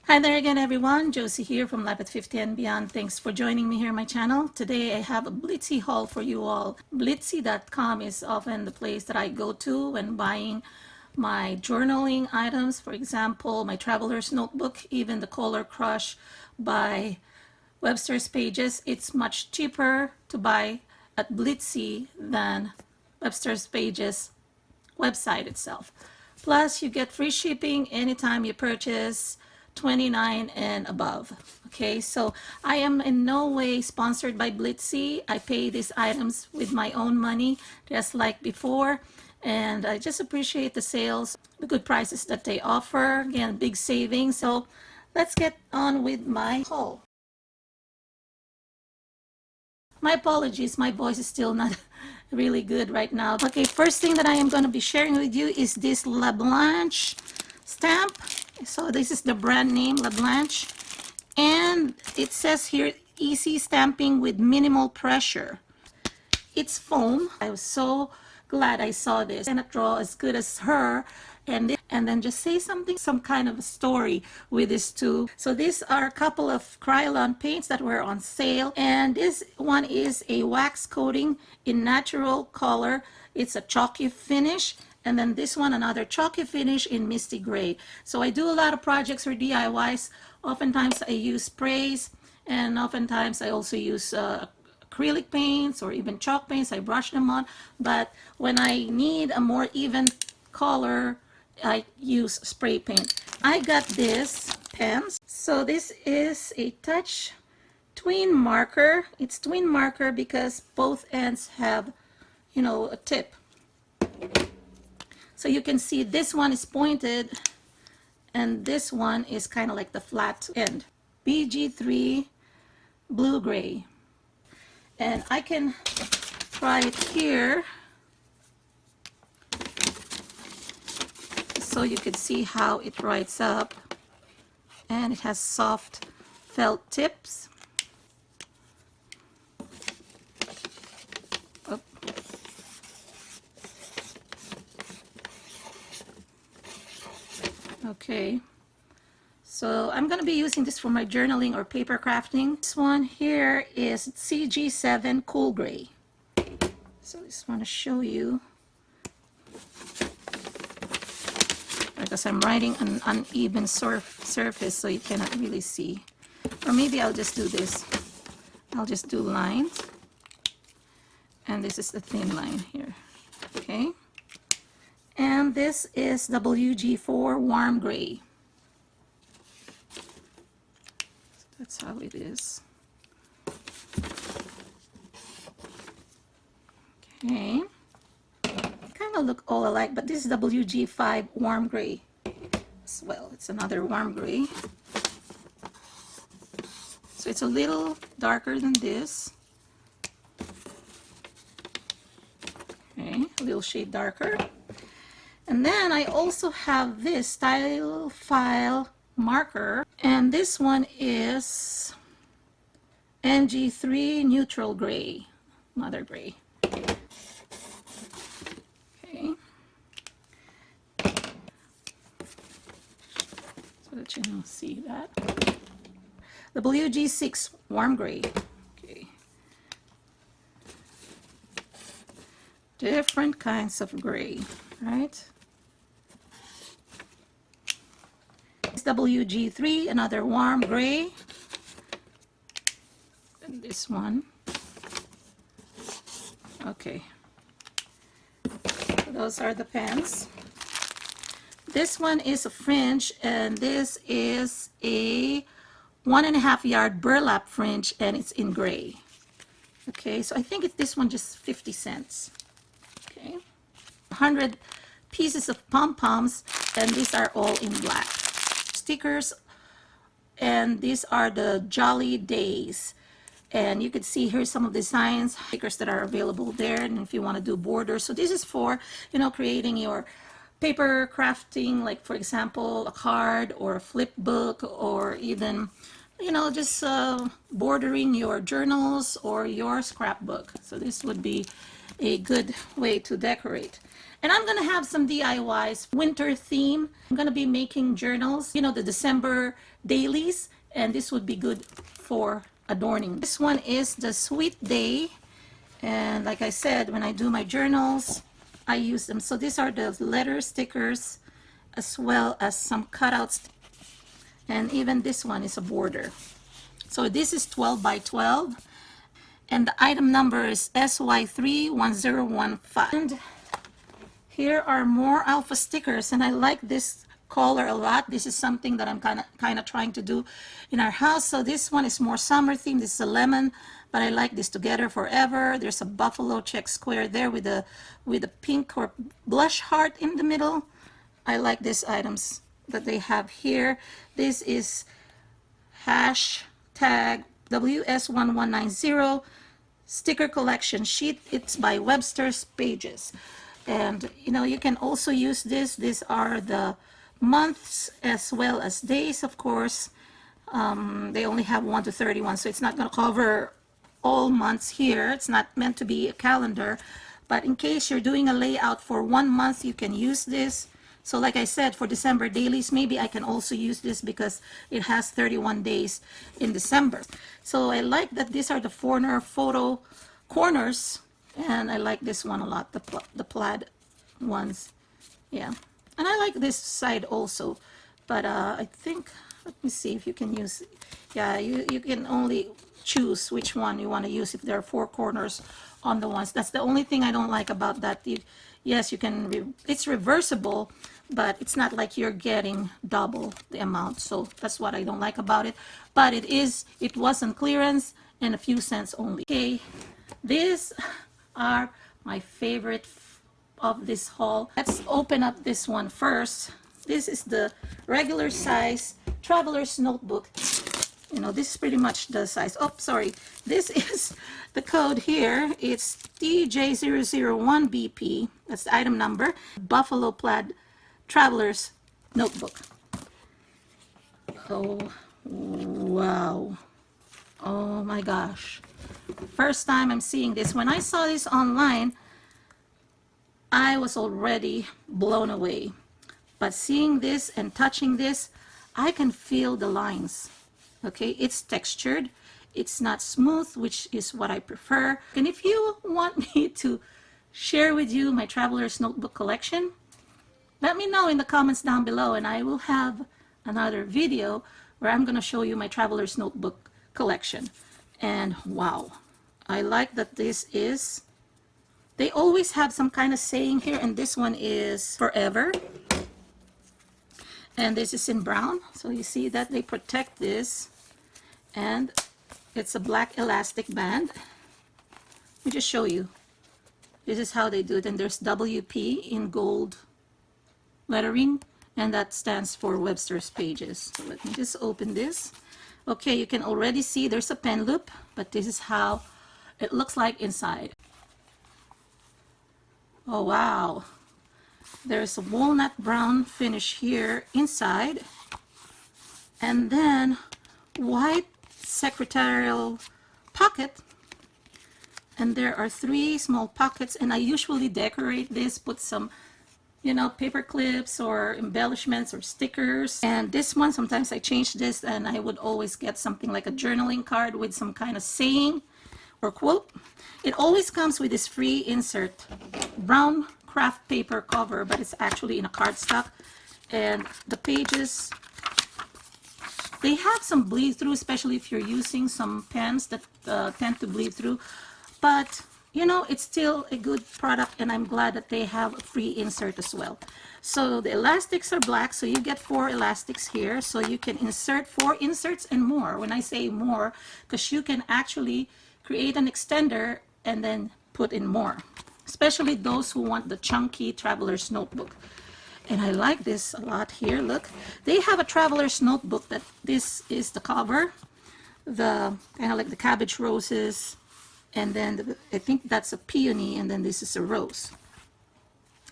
Hi there again, everyone. Josie here from Life at 50 and Beyond. Thanks for joining me here on my channel. Today I have a Blitsy haul for you all. Blitsy.com is often the place that I go to when buying my journaling items. For example, my Traveler's Notebook, even the Color Crush by Websters pages. It's much cheaper to buy at Blitsy than Websters pages website itself. Plus, you get free shipping anytime you purchase 29 and above. Okay, so I am in no way sponsored by Blitsy. I pay these items with my own money, just like before, and I just appreciate the sales, the good prices that they offer. Again, big savings. So let's get on with my haul. My apologies, my voice is still not really good right now. Okay, first thing that I am going to be sharing with you is this La Blanche stamp. So this is the brand name, La Blanche, and it says here easy stamping with minimal pressure. It's foam. I was so glad I saw this. I cannot draw as good as her, and then just say something, some kind of a story with this too. So these are a couple of Krylon paints that were on sale, and this one is a wax coating in natural color. It's a chalky finish, and then this one another chalky finish in misty gray. So I do a lot of projects for DIYs. Oftentimes I use sprays, and oftentimes I also use acrylic paints or even chalk paints. I brush them on, but when I need a more even color, I use spray paint. I got this pens. So this is a touch twin marker. It's twin marker because both ends have, you know, a tip. So you can see this one is pointed and this one is kind of like the flat end. BG3 blue gray. And I can try it here so you can see how it writes up. And it has soft felt tips. Oh. Okay, so I'm going to be using this for my journaling or paper crafting. This one here is CG7 Cool Gray. So I just want to show you, because I'm writing an uneven surface so you cannot really see. Or maybe I'll just do this. I'll just do lines. And this is the thin line here. Okay. And this is WG4 Warm Gray. So that's how it is. Okay. Kind of look all alike, but this is WG5 Warm Gray as well. It's another warm gray. So it's a little darker than this. Okay, a little shade darker. And then I also have this Style File marker, and this one is MG3 Neutral Gray, another gray. Okay, so that you don't see that. The WG6 Warm Gray. Okay, different kinds of gray, right? WG3, another warm gray, and this one. Okay, so those are the pens. This one is a fringe, and this is a 1.5 yard burlap fringe, and it's in gray. Okay, so I think this one just 50 cents. Okay, 100 pieces of pom-poms, and these are all in black. Stickers, and these are the Jolly Days, and you can see here's some of the designs, stickers that are available there, and if you want to do borders. So this is for, you know, creating your paper crafting, like for example a card or a flip book, or even, you know, just bordering your journals or your scrapbook. So this would be a good way to decorate. And I'm gonna have some DIYs, winter theme. I'm gonna be making journals, you know, the December dailies, and this would be good for adorning. This one is the Sweet Day, and like I said, when I do my journals, I use them. So these are the letter stickers, as well as some cutouts, and even this one is a border. So this is 12 by 12, and the item number is SY31015. And here are more alpha stickers, and I like this color a lot. This is something that I'm kind of trying to do in our house. So this one is more summer themed. This is a lemon, but I like this Together Forever. There's a buffalo check square there with a pink or blush heart in the middle. I like these items that they have here. This is hashtag WS1190 sticker collection sheet. It's by Websters Pages. And you know, you can also use this. These are the months as well as days, of course. They only have 1 to 31, so it's not going to cover all months here. It's not meant to be a calendar, but in case you're doing a layout for 1 month, you can use this. So like I said, for December dailies, maybe I can also use this because it has 31 days in December. So I like that these are the photo corners, and I like this one a lot, the plaid ones. Yeah, and I like this side also, but I think, let me see if you can use, yeah, you can only choose which one you want to use if there are 4 corners on the ones. That's the only thing I don't like about that. Yes, you can, it's reversible, but it's not like you're getting double the amount. So that's what I don't like about it. But it was on clearance and a few cents only. Okay, these are my favorite of this haul. Let's open up this one first. This is the regular size traveler's notebook. You know, this is pretty much the size. Oh, sorry. This is the code here. It's TJ001BP. That's the item number. Buffalo plaid traveler's notebook. Oh, wow. Oh my gosh. First time I'm seeing this. When I saw this online, I was already blown away. But seeing this and touching this, I can feel the lines. Okay, it's textured. It's not smooth, which is what I prefer. And if you want me to share with you my traveler's notebook collection, let me know in the comments down below, and I will have another video where I'm going to show you my traveler's notebook collection. And wow, I like that this is, they always have some kind of saying here, and this one is forever. And this is in brown, so you see that they protect this, and it's a black elastic band. Let me just show you. This is how they do it, and there's WP in gold lettering, and that stands for Webster's Pages. So let me just open this. Okay, you can already see there's a pen loop, but this is how it looks like inside. Oh wow. There's a walnut brown finish here inside, and then white secretarial pocket, and there are 3 small pockets, and I usually decorate this, put some, you know, paper clips or embellishments or stickers. And this one, sometimes I change this, and I would always get something like a journaling card with some kind of saying or quote. It always comes with this free insert, brown craft paper cover, but it's actually in a cardstock. And the pages, they have some bleed through, especially if you're using some pens that tend to bleed through. But you know, it's still a good product, and I'm glad that they have a free insert as well. So the elastics are black, so you get 4 elastics here, so you can insert 4 inserts and more. When I say more, because you can actually create an extender and then put in more, especially those who want the chunky traveler's notebook. And I like this a lot here. Look, they have a traveler's notebook that this is the cover, the kind of like the cabbage roses, and then I think that's a peony, and then this is a rose,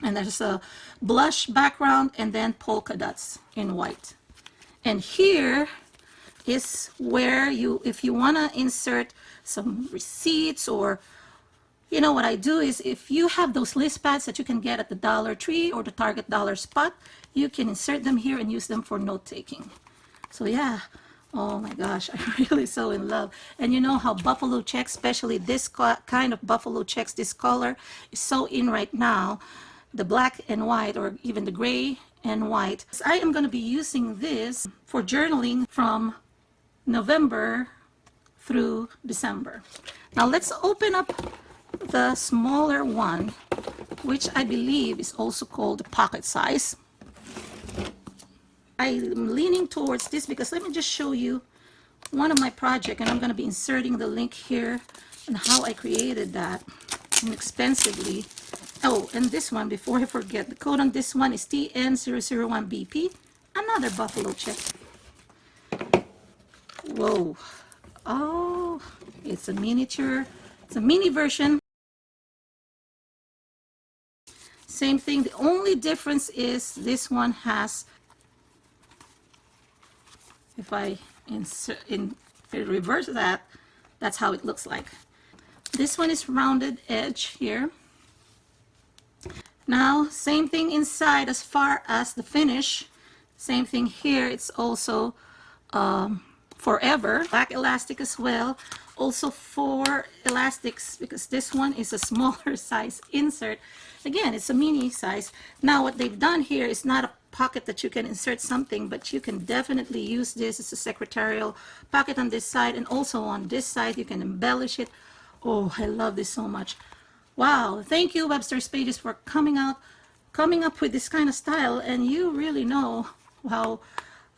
and there's a blush background, and then polka dots in white. And here is where you, if you want to insert some receipts or you know what I do is, if you have those list pads that you can get at the Dollar Tree or the Target dollar spot, you can insert them here and use them for note taking. So yeah, oh my gosh, I'm really so in love. And you know how buffalo checks, especially this kind of buffalo checks, this color is so in right now, the black and white, or even the gray and white. So I am going to be using this for journaling from November through December. Now let's open up the smaller one, which I believe is also called pocket size. I'm leaning towards this because let me just show you one of my projects, and I'm going to be inserting the link here and how I created that inexpensively. Oh, and this one, before I forget, the code on this one is TN001BP, another buffalo check. Whoa. Oh, it's a miniature, it's a mini version. Same thing, the only difference is this one has, if I reverse that, that's how it looks like. This one is rounded edge here. Now, same thing inside as far as the finish. Same thing here, it's also forever. Black elastic as well. Also 4 elastics, because this one is a smaller size insert. Again, it's a mini size. Now what they've done here is not a pocket that you can insert something, but you can definitely use this as a secretarial pocket on this side, and also on this side you can embellish it. Oh, I love this so much. Wow, thank you Websters Pages for coming up with this kind of style, and you really know how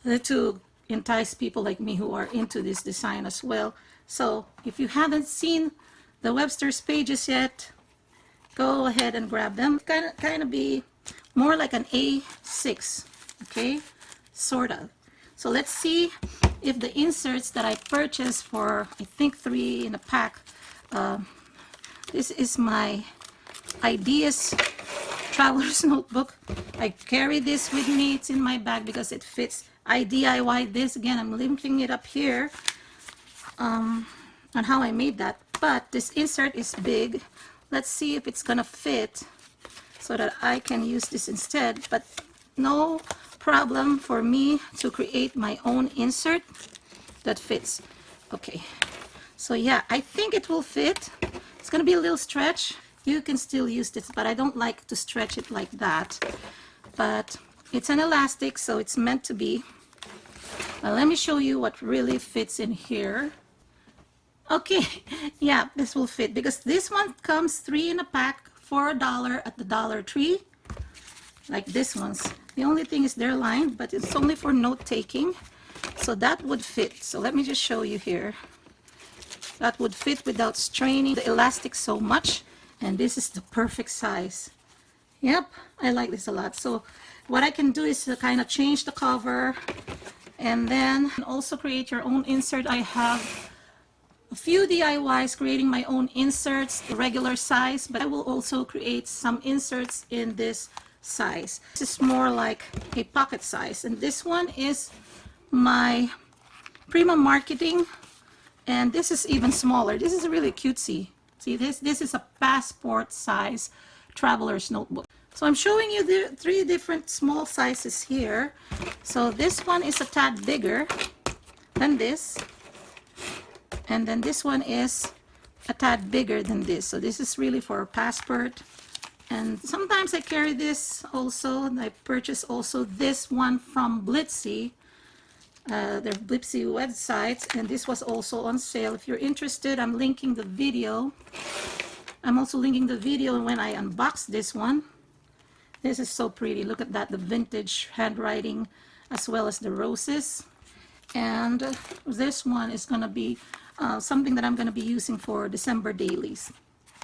to entice people like me who are into this design as well. So if you haven't seen the Websters Pages yet, go ahead and grab them. Kind of be more like an A6, okay, sort of. So let's see if the inserts that I purchased for, I think 3 in a pack, this is my Ideas Traveler's Notebook. I carry this with me, it's in my bag because it fits. I DIY this, again, I'm linking it up here on how I made that, but this insert is big. Let's see if it's gonna fit so that I can use this instead, but no problem for me to create my own insert that fits. Okay, so yeah, I think it will fit. It's gonna be a little stretch. You can still use this, but I don't like to stretch it like that. But it's an elastic, so it's meant to be. Now let me show you what really fits in here. Okay, yeah, this will fit because this one comes 3 in a pack for $1 at the Dollar Tree, like this one's. The only thing is they're lined, but it's only for note taking, so that would fit. So let me just show you here. That would fit without straining the elastic so much, and this is the perfect size. Yep, I like this a lot. So what I can do is to kind of change the cover, and then also create your own insert. I have a few DIYs creating my own inserts, the regular size, but I will also create some inserts in this size. This is more like a pocket size, and this one is my Prima Marketing, and this is even smaller. This is really cutesy. See, this is a passport size traveler's notebook. So I'm showing you the 3 different small sizes here. So this one is a tad bigger than this, and then this one is a tad bigger than this. So this is really for a passport. And sometimes I carry this also. And I purchase also this one from Blitsy, their Blitsy website, and this was also on sale. If you're interested, I'm linking the video. I'm also linking the video when I unbox this one. This is so pretty. Look at that, the vintage handwriting as well as the roses. And this one is going to be something that I'm going to be using for December dailies.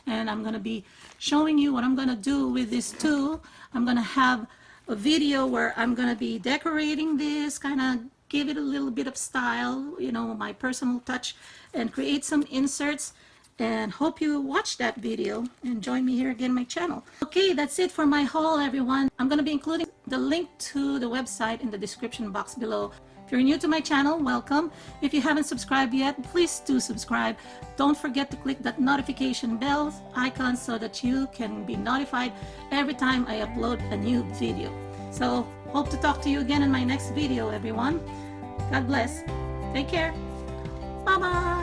And I'm going to be showing you what I'm going to do with this too. I'm going to have a video where I'm going to be decorating this, kind of give it a little bit of style, you know, my personal touch, and create some inserts. And hope you watch that video and join me here again on my channel. Okay, that's it for my haul, everyone. I'm going to be including the link to the website in the description box below. If you're new to my channel, welcome. If you haven't subscribed yet, please do subscribe. Don't forget to click that notification bell icon so that you can be notified every time I upload a new video. So, hope to talk to you again in my next video, everyone. God bless. Take care. Bye-bye.